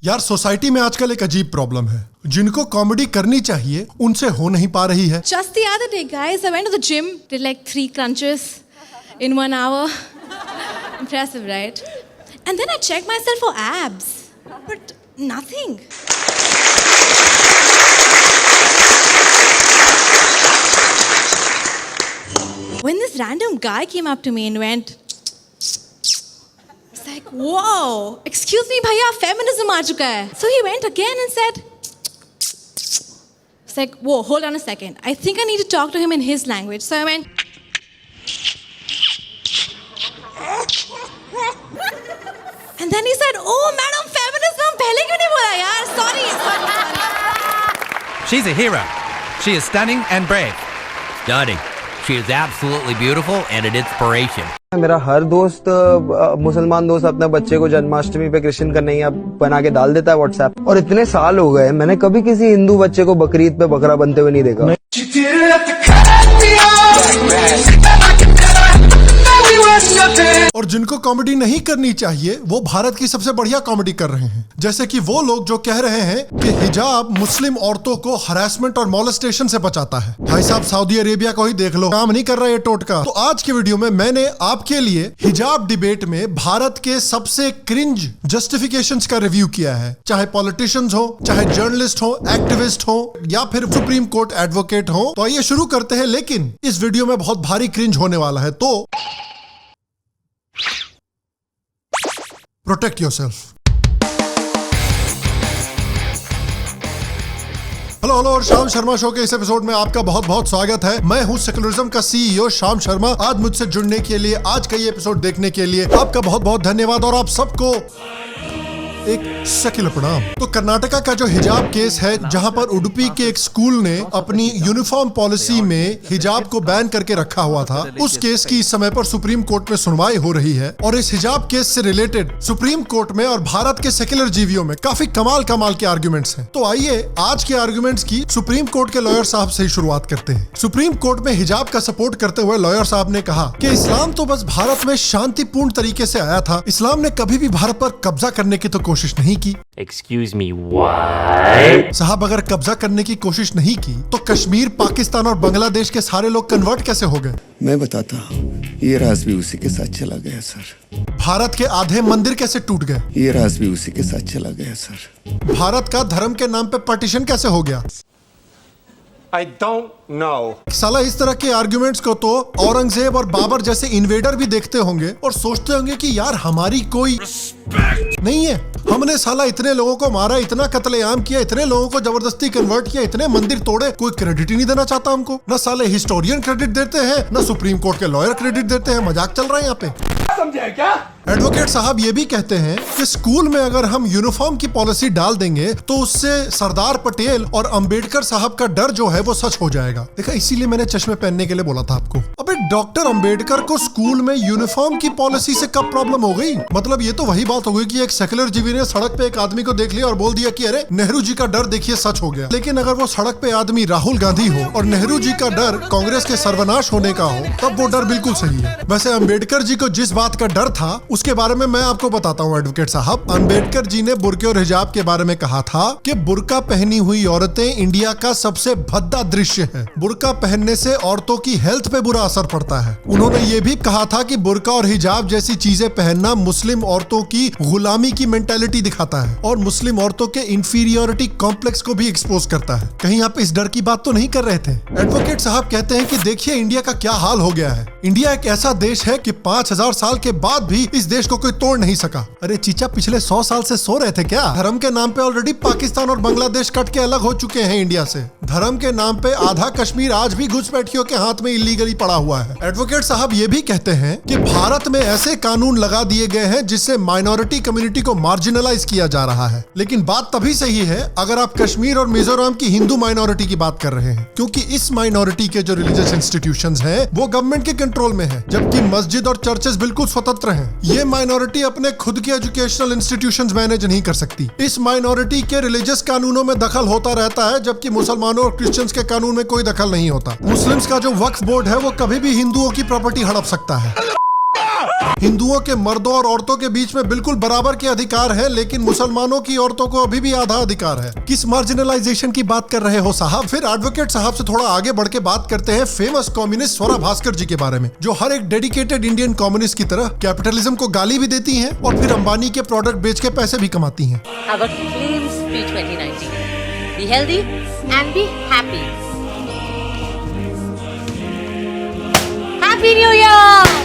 यार सोसाइटी में आजकल एक अजीब प्रॉब्लम है, जिनको कॉमेडी करनी चाहिए उनसे हो नहीं पा रही है। Just the other day, guys, I went to the gym, did like 3 crunches in 1 hour. Impressive, right? And then I checked myself for abs, but nothing. When this random guy came up to me and went, it's like, whoa, excuse me, bhaiya, feminism aa chuka hai. So he went again and said, it's like, whoa, hold on a second. I think I need to talk to him in his language. So I went, and then he said, oh, madam, feminism, pehle kyun nahi bola yaar? Sorry. She's a hero. She is stunning and brave. Stunning. She is absolutely beautiful and an inspiration. मेरा हर दोस्त मुसलमान दोस्त अपने बच्चे को जन्माष्टमी पे कृष्ण कन्हैया बना के डाल देता है व्हाट्सएप। और इतने साल हो गए, मैंने कभी किसी हिंदू बच्चे को बकरीद पे बकरा बनते हुए नहीं देखा। और जिनको कॉमेडी नहीं करनी चाहिए वो भारत की सबसे बढ़िया कॉमेडी कर रहे हैं, जैसे कि वो लोग जो कह रहे हैं कि हिजाब मुस्लिम औरतों को हरासमेंट और मॉलेस्टेशन से बचाता है। भाई साहब, सऊदी अरेबिया को ही देख लो, काम नहीं कर रहा ये टोटका। तो आज के वीडियो में मैंने आपके लिए हिजाब डिबेट में भारत के सबसे क्रिंज जस्टिफिकेशंस का रिव्यू किया है, चाहे पॉलिटिशियंस हो, चाहे जर्नलिस्ट हो, एक्टिविस्ट हो, या फिर सुप्रीम कोर्ट एडवोकेट हो। तो आइए शुरू करते हैं, लेकिन इस वीडियो में बहुत भारी क्रिंज होने वाला है, तो प्रोटेक्ट योरसेल्फ। हेलो और शाम शर्मा शो के इस एपिसोड में आपका बहुत बहुत स्वागत है। मैं हूं सेकुलरिज्म का सीईओ शाम शर्मा। आज मुझसे जुड़ने के लिए, आज का ये एपिसोड देखने के लिए आपका बहुत बहुत धन्यवाद और आप सबको एक सेक्युलर प्रणाम। तो कर्नाटका का जो हिजाब केस है, जहां पर उडुपी के एक स्कूल ने अपनी यूनिफॉर्म पॉलिसी में हिजाब को बैन करके रखा हुआ था, उस केस की इस समय पर सुप्रीम कोर्ट में सुनवाई हो रही है। और इस हिजाब केस से रिलेटेड सुप्रीम कोर्ट में और भारत के सेक्युलर जीवियों में काफी कमाल के आर्गुमेंट्स हैं। तो आइए आज के आर्गुमेंट्स की सुप्रीम कोर्ट के लॉयर साहब से ही शुरुआत करते हैं। सुप्रीम कोर्ट में हिजाब का सपोर्ट करते हुए लॉयर साहब ने कहा कि इस्लाम तो बस भारत में शांतिपूर्ण तरीके से आया था, इस्लाम ने कभी भी भारत पर कब्जा करने की तो कोशिश नहीं की। Excuse me, what? साहब, अगर कब्जा करने की कोशिश नहीं की तो कश्मीर, पाकिस्तान और बांग्लादेश के सारे लोग कन्वर्ट कैसे हो गए? मैं बताता हूँ, ये राज भी उसी के साथ चला गया सर। भारत के आधे मंदिर कैसे टूट गए? ये राज भी उसी के साथ चला गया सर। भारत का धर्म के नाम पे पार्टीशन कैसे हो गया? I don't know. साला, इस तरह के आर्गुमेंट्स को तो औरंगजेब और बाबर जैसे इन्वेडर भी देखते होंगे और सोचते होंगे कि यार हमारी कोई नहीं है, हमने साला इतने लोगों को मारा, इतना कत्लेआम किया, इतने लोगों को जबरदस्ती कन्वर्ट किया, इतने मंदिर तोड़े, कोई क्रेडिट ही नहीं देना चाहता हमको। ना साले हिस्टोरियन क्रेडिट देते हैं, ना सुप्रीम कोर्ट के लॉयर क्रेडिट देते हैं। मजाक चल रहा है यहाँ पे। समझे क्या? एडवोकेट साहब ये भी कहते हैं कि स्कूल में अगर हम यूनिफॉर्म की पॉलिसी डाल देंगे तो उससे सरदार पटेल और अंबेडकर साहब का डर जो है वो सच हो जाएगा। देखा, इसीलिए मैंने चश्मे पहनने के लिए बोला था आपको। अबे डॉक्टर अंबेडकर को स्कूल में यूनिफॉर्म की पॉलिसी से कब प्रॉब्लम हो गई? मतलब ये तो वही बात हो गई कि एक सेक्युलर जीवी ने सड़क पे एक आदमी को देख लिया और बोल दिया कि अरे नेहरू जी का डर देखिए सच हो गया। लेकिन अगर वो सड़क पे आदमी राहुल गांधी हो और नेहरू जी का डर कांग्रेस के सर्वनाश होने का हो, तब वो डर बिल्कुल सही है। वैसे अंबेडकर जी को जिस बात का डर था उसके बारे में मैं आपको बताता हूँ एडवोकेट साहब। अंबेडकर जी ने बुर्के और हिजाब के बारे में कहा था कि बुर्का पहनी हुई औरतें इंडिया का सबसे भद्दा दृश्य है, बुर्का पहनने से औरतों की हेल्थ पे बुरा असर पड़ता है। उन्होंने ये भी कहा था कि बुर्का और हिजाब जैसी चीजें पहनना मुस्लिम औरतों की गुलामी की मेंटालिटी दिखाता है और मुस्लिम औरतों के इंफीरियोरिटी कॉम्प्लेक्स को भी एक्सपोज करता है। कहीं आप इस डर की बात तो नहीं कर रहे थे? एडवोकेट साहब कहते हैं कि देखिए इंडिया का क्या हाल हो गया है। इंडिया एक ऐसा देश है कि 5000 साल के बाद भी इस देश को कोई तोड़ नहीं सका। अरे चीचा, पिछले 100 साल से सो रहे थे क्या? धर्म के नाम पे ऑलरेडी पाकिस्तान और बांग्लादेश कट के अलग हो चुके हैं इंडिया से। धर्म के नाम पे आधा कश्मीर आज भी घुसपैठियों के हाथ में इलीगली पड़ा हुआ है। एडवोकेट साहब ये भी कहते हैं कि भारत में ऐसे कानून लगा दिए गए हैं जिससे माइनॉरिटी कम्युनिटी को मार्जिनलाइज किया जा रहा है। लेकिन बात तभी सही है अगर आप कश्मीर और मिजोरम की हिंदू माइनॉरिटी की बात कर रहे हैं, क्योंकि इस माइनॉरिटी के जो रिलीजियस इंस्टीट्यूशंस हैं वो गवर्नमेंट के कंट्रोल में है, जबकि मस्जिद और चर्चेस बिल्कुल स्वतंत्र हैं। ये माइनॉरिटी अपने खुद के एजुकेशनल इंस्टीट्यूशंस मैनेज नहीं कर सकती। इस माइनॉरिटी के रिलीजियस कानूनों में दखल होता रहता है, जबकि मुसलमानों और क्रिश्चियंस के कानून में कोई दखल नहीं होता। मुस्लिम्स का जो वक्फ बोर्ड है वो कभी भी हिंदुओं की प्रॉपर्टी हड़प सकता है। हिंदुओं के मर्दों और औरतों के बीच में बिल्कुल बराबर के अधिकार है, लेकिन मुसलमानों की औरतों को अभी भी आधा अधिकार है। किस मार्जिनलाइजेशन की बात कर रहे हो साहब? फिर एडवोकेट साहब से थोड़ा आगे बढ़ के बात करते हैं फेमस कम्युनिस्ट स्वरा भास्कर जी के बारे में, जो हर एक डेडिकेटेड इंडियन कम्युनिस्ट की तरह कैपिटलिज्म को गाली भी देती हैं और फिर अंबानी के प्रोडक्ट बेच के पैसे भी कमाती हैं। Our claims be 2019. Be healthy and be happy. Happy New Year!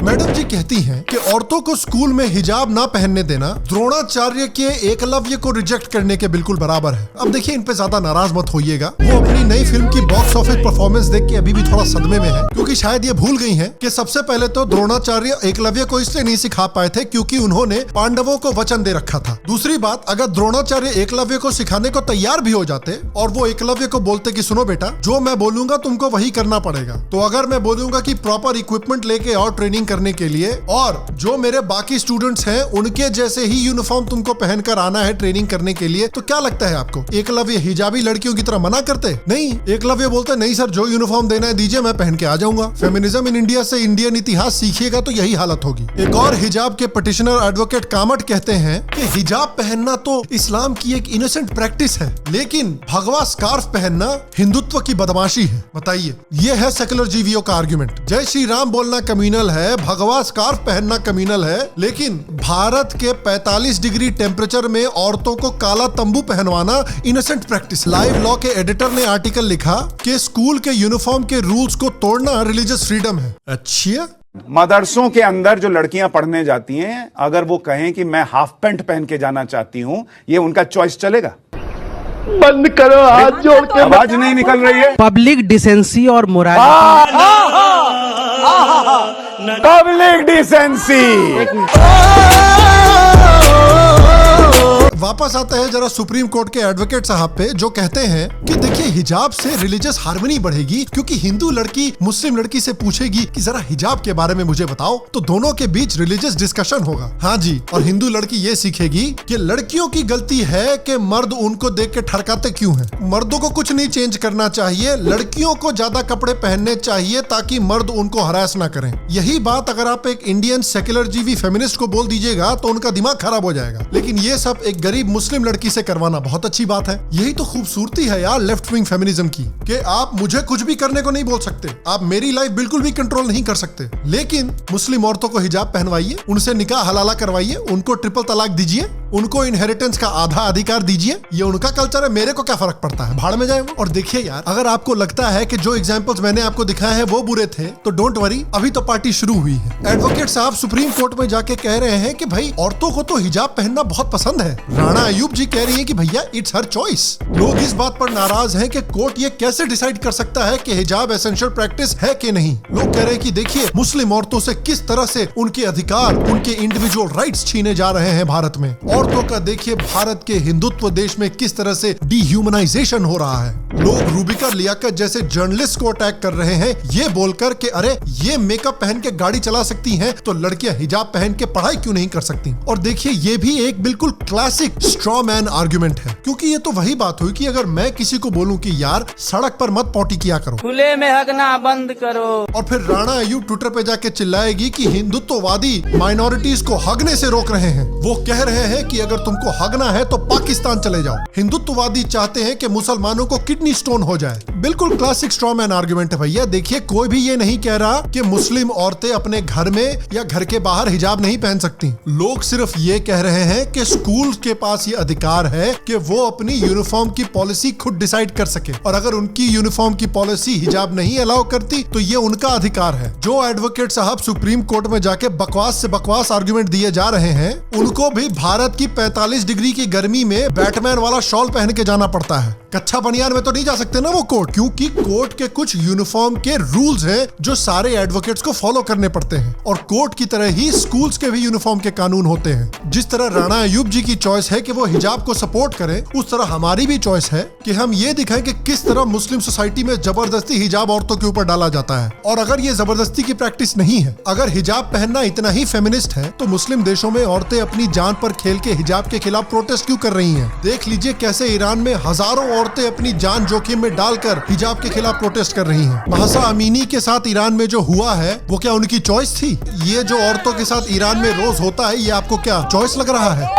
Madam ji कहती हैं कि औरतों को स्कूल में हिजाब ना पहनने देना द्रोणाचार्य के एकलव्य को रिजेक्ट करने के बिल्कुल बराबर है। अब देखिए, इन पे ज्यादा नाराज मत होइएगा, वो अपनी नई फिल्म की बॉक्स ऑफिस परफॉर्मेंस देख के अभी भी थोड़ा सदमे में है, क्योंकि शायद ये भूल गई हैं कि सबसे पहले तो द्रोणाचार्य एकलव्य को इसलिए नहीं सिखा पाए थे क्योंकि उन्होंने पांडवों को वचन दे रखा था। दूसरी बात, अगर द्रोणाचार्य एकलव्य को सिखाने को तैयार भी हो जाते और वो एकलव्य को बोलते कि सुनो बेटा, जो मैं बोलूंगा तुमको वही करना पड़ेगा, तो अगर मैं बोलूंगा कि प्रॉपर इक्विपमेंट लेके और ट्रेनिंग करने के लिए, और जो मेरे बाकी स्टूडेंट्स हैं उनके जैसे ही यूनिफॉर्म तुमको पहनकर आना है ट्रेनिंग करने के लिए, तो क्या लगता है आपको एकलव्य हिजाबी लड़कियों की तरह मना करते? नहीं, एकलव्य बोलते नहीं सर, जो यूनिफॉर्म देना है दीजिए, मैं पहन के आ जाऊंगा। फेमिनिज्म इन इंडिया से इंडियन इतिहास सीखिएगा तो यही हालत होगी। एक और हिजाब के पिटिशनर एडवोकेट कामट कहते हैं कि हिजाब पहनना तो इस्लाम की एक इनोसेंट प्रैक्टिस है, लेकिन भगवा स्कार्फ पहनना हिंदुत्व की बदमाशी है। बताइए, ये है सेकुलर जीवियों का आर्गुमेंट। जय श्री राम बोलना कम्युनल है, भगवा स्कार्फ पहनना कम्युनल है, लेकिन भारत के 45 डिग्री टेम्परेचर में औरतों को काला तंबू पहनवाना इनोसेंट प्रैक्टिस। लाइव लॉ के एडिटर ने आर्टिकल लिखा कि स्कूल के यूनिफॉर्म के रूल्स को तोड़ना रिलीजियस फ्रीडम है। अच्छा, मदरसों के अंदर जो लड़कियां पढ़ने जाती हैं, अगर वो कहें कि मैं हाफ पैंट पहन के जाना चाहती हूं, ये उनका चॉइस चलेगा? बंद करो, हाथ जोड़ के। आवाज नहीं निकल रही है। पब्लिक डिसेंसी और मोरालिटी। Public decency. वापस आते हैं जरा सुप्रीम कोर्ट के एडवोकेट साहब पे, जो कहते हैं कि देखिए, हिजाब से रिलीजियस हार्मनी बढ़ेगी, क्योंकि हिंदू लड़की मुस्लिम लड़की से पूछेगी कि जरा हिजाब के बारे में मुझे बताओ, तो दोनों के बीच रिलीजियस डिस्कशन होगा। हाँ जी, और हिंदू लड़की ये सीखेगी कि लड़कियों की गलती है कि मर्द उनको देख के ठड़काते क्यों हैं। मर्दों को कुछ नहीं चेंज करना चाहिए, लड़कियों को ज्यादा कपड़े पहनने चाहिए ताकि मर्द उनको हरास ना करें। यही बात अगर आप एक इंडियन सेक्युलर जीवी फेमिनिस्ट को बोल दीजिएगा तो उनका दिमाग खराब हो जाएगा, लेकिन ये सब एक गरीब मुस्लिम लड़की से करवाना बहुत अच्छी बात है। यही तो खूबसूरती है यार लेफ्ट विंग फेमिनिज्म की, कि आप मुझे कुछ भी करने को नहीं बोल सकते, आप मेरी लाइफ बिल्कुल भी कंट्रोल नहीं कर सकते, लेकिन मुस्लिम औरतों को हिजाब पहनवाइए, उनसे निकाह हलाला करवाइए, उनको ट्रिपल तलाक दीजिए, उनको इनहेरिटेंस का आधा अधिकार दीजिए। ये उनका कल्चर है, मेरे को क्या फर्क पड़ता है, भाड़ में जाए वो। और देखिए यार, अगर आपको लगता है कि जो एग्जांपल्स मैंने आपको दिखाए हैं वो बुरे थे, तो डोंट वरी, अभी तो पार्टी शुरू हुई है। एडवोकेट साहब सुप्रीम कोर्ट में जाके कह रहे हैं कि भाई औरतों को तो हिजाब पहनना बहुत पसंद है। राणा अयूब जी कह रही है कि भैया इट्स हर चॉइस। लोग इस बात पर नाराज हैं कि कोर्ट ये कैसे डिसाइड कर सकता है कि हिजाब एसेंशियल प्रैक्टिस है कि नहीं। लोग कह रहे हैं कि देखिए, मुस्लिम औरतों से किस तरह से उनके अधिकार, उनके इंडिविजुअल राइट्स छीने जा रहे हैं भारत में। औरतों का देखिए भारत के हिंदुत्व देश में किस तरह से डिह्यूमनाइजेशन हो रहा है। लोग रूबिका लियाकत जैसे जर्नलिस्ट को अटैक कर रहे हैं, ये बोलकर कि अरे ये मेकअप पहन के गाड़ी चला सकती हैं, तो लड़कियां हिजाब पहन के पढ़ाई क्यों नहीं कर सकती। और देखिए, ये भी एक बिल्कुल क्लासिक स्ट्रॉ मैन आर्गुमेंट है, क्योंकि ये तो वही बात हुई कि अगर मैं किसी को बोलूं कि यार सड़क पर मत पॉटी किया करो, खुले में हगना बंद करो, और फिर राणा अयूब ट्विटर पे जाके चिल्लाएगी कि हिंदुत्ववादी माइनॉरिटीज को हगने से रोक रहे हैं। वो कह रहे हैं कि अगर तुमको हगना है तो पाकिस्तान चले जाओ। हिंदुत्ववादी चाहते हैं कि मुसलमानों को किडनी स्टोन हो जाए। बिल्कुल क्लासिक स्ट्रॉ मैन आर्गुमेंट है भैया। देखिए, कोई भी ये नहीं कह रहा कि मुस्लिम औरतें अपने घर में या घर के बाहर हिजाब नहीं पहन सकती। लोग सिर्फ ये कह रहे हैं कि स्कूल के पास ये अधिकार है कि वो अपनी यूनिफॉर्म की पॉलिसी खुद डिसाइड कर सके, और अगर उनकी यूनिफॉर्म की पॉलिसी हिजाब नहीं अलाउ करती तो ये उनका अधिकार है। जो एडवोकेट साहब सुप्रीम कोर्ट में जाके बकवास से बकवास आर्गुमेंट दिए जा रहे हैं, उनको भी भारत की 45 डिग्री की गर्मी में बैटमैन वाला शॉल पहन के जाना पड़ता है। कच्चा बनियान में तो नहीं जा सकते ना वो कोर्ट, क्योंकि कोर्ट के कुछ यूनिफॉर्म के रूल्स हैं जो सारे एडवोकेट्स को फॉलो करने पड़ते हैं, और कोर्ट की तरह ही स्कूल्स के भी यूनिफॉर्म के कानून होते हैं। जिस तरह राणा अयूब जी की चॉइस है कि वो हिजाब को सपोर्ट करें, उस तरह हमारी भी चॉइस है कि हम ये दिखाएं कि किस तरह मुस्लिम सोसाइटी में जबरदस्ती हिजाब औरतों के ऊपर डाला जाता है। और अगर ये जबरदस्ती की प्रैक्टिस नहीं है, अगर हिजाब पहनना इतना ही फेमिनिस्ट है, तो मुस्लिम देशों में औरतें अपनी जान पर खेल के हिजाब के खिलाफ प्रोटेस्ट क्यों कर रही हैं? देख लीजिए कैसे ईरान में हजारों औरतें अपनी जान जान जोखिम में डालकर हिजाब के खिलाफ प्रोटेस्ट कर रही हैं। महसा अमीनी के साथ ईरान में जो हुआ है वो क्या उनकी चॉइस थी? ये जो औरतों के साथ ईरान में रोज होता है ये आपको क्या चॉइस लग रहा है?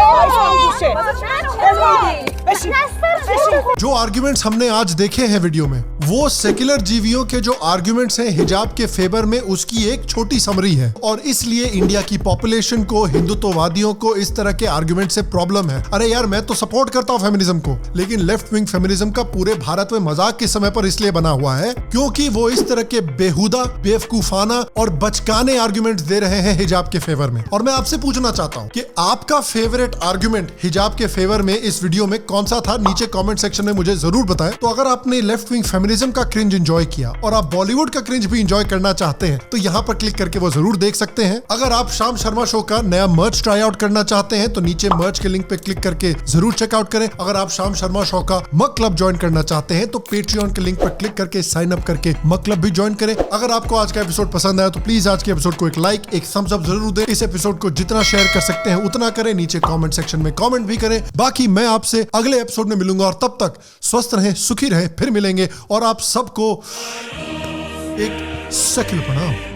जो आर्ग्यूमेंट्स हमने आज देखे हैं वीडियो में वो सेक्युलर जीवियों के जो आर्ग्यूमेंट्स हैं हिजाब के फेवर में उसकी एक छोटी समरी है, और इसलिए इंडिया की पॉपुलेशन को, हिंदुत्ववादियों को इस तरह के आर्ग्यूमेंट से प्रॉब्लम है। अरे यार, मैं तो सपोर्ट करता हूं फेमिनिज्म को, लेकिन लेफ्ट विंग फेमिनिज्म का पूरे भारत में मजाक के समय पर इसलिए बना हुआ है क्योंकि वो इस तरह के बेहुदा, बेवकूफाना और बचकाने आर्ग्यूमेंट्स दे रहे हैं हिजाब के फेवर में। और मैं आपसे पूछना चाहता हूं कि आपका फेवरेट आर्ग्यूमेंट हिजाब के फेवर में इस वीडियो में कौन सा था? नीचे कमेंट सेक्शन में मुझे जरूर बताएं। तो अगर आपने लेफ्ट विंग फेमिनिज्म का क्रिंज एंजॉय किया और आप बॉलीवुड का क्रिंज भी एंजॉय करना चाहते हैं तो यहाँ पर क्लिक करके वो जरूर देख सकते हैं। अगर आप शाम शर्मा शो का नया मर्च ट्राई आउट करना चाहते हैं तो नीचे मर्च के लिंक पे क्लिक करके जरूर चेकआउट करें। अगर आप शाम शर्मा शो का मक क्लब ज्वाइन करना चाहते हैं तो पेट्रियन के लिंक पर क्लिक करके साइन अप करके मक क्लब भी ज्वाइन करें। अगर आपको आज का एपिसोड पसंद आया तो प्लीज आज के एपिसोड को एक लाइक, एक थम्स अप जरूर दें। इस एपिसोड को जितना शेयर कर सकते हैं उतना करें। नीचे कमेंट सेक्शन में कमेंट भी करें। बाकी मैं आपसे अगले एपिसोड में मिलूंगा और तब तक स्वस्थ रहें, सुखी रहें, फिर मिलेंगे। और आप सबको एक सेक्युलर प्रणाम।